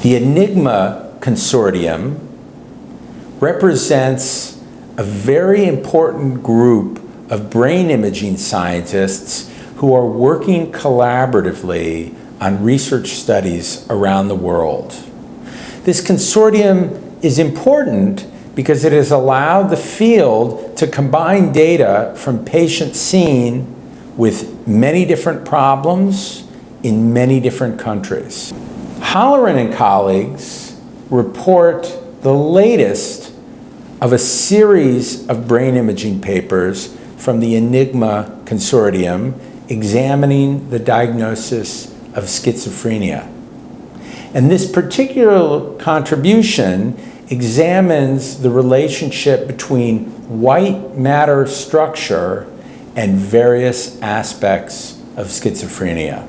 The Enigma Consortium represents a very important group of brain imaging scientists who are working collaboratively on research studies around the world. This consortium is important because it has allowed the field to combine data from patients seen with many different problems in many different countries. Halloran and colleagues report the latest of a series of brain imaging papers from the Enigma Consortium examining the diagnosis of schizophrenia. And this particular contribution examines the relationship between white matter structure and various aspects of schizophrenia.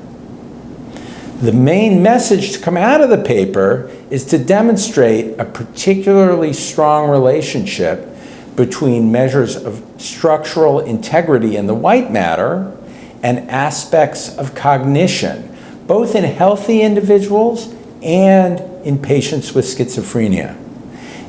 The main message to come out of the paper is to demonstrate a particularly strong relationship between measures of structural integrity in the white matter and aspects of cognition, both in healthy individuals and in patients with schizophrenia.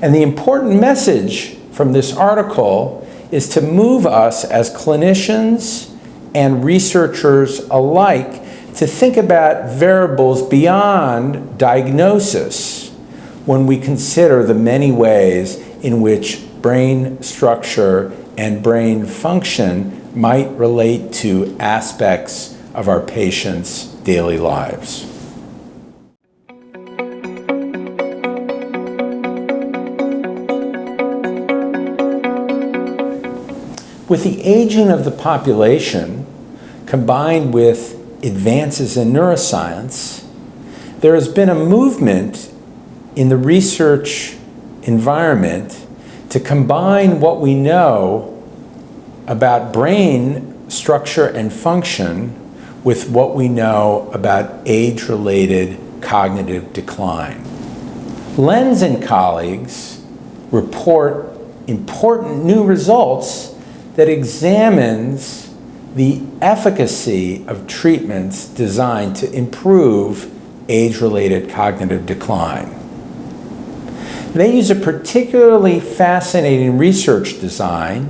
And the important message from this article is to move us as clinicians and researchers alike to think about variables beyond diagnosis when we consider the many ways in which brain structure and brain function might relate to aspects of our patients' daily lives. With the aging of the population, combined with advances in neuroscience, there has been a movement in the research environment to combine what we know about brain structure and function with what we know about age-related cognitive decline. Lenz and colleagues report important new results that examines the efficacy of treatments designed to improve age-related cognitive decline. They use a particularly fascinating research design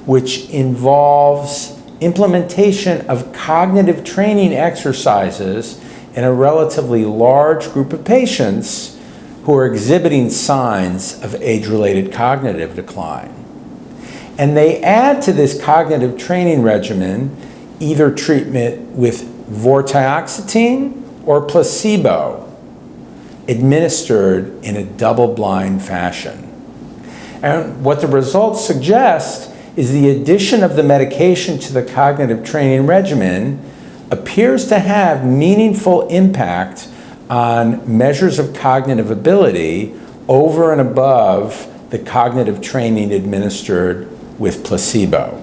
which involves implementation of cognitive training exercises in a relatively large group of patients who are exhibiting signs of age-related cognitive decline. And they add to this cognitive training regimen either treatment with vortioxetine or placebo, administered in a double-blind fashion. And what the results suggest is the addition of the medication to the cognitive training regimen appears to have meaningful impact on measures of cognitive ability over and above the cognitive training administered with placebo.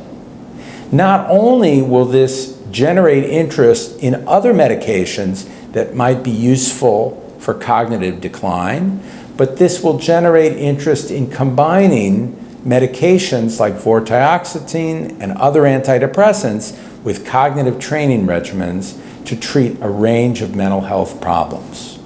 Not only will this generate interest in other medications that might be useful for cognitive decline, but this will generate interest in combining medications like vortioxetine and other antidepressants with cognitive training regimens to treat a range of mental health problems.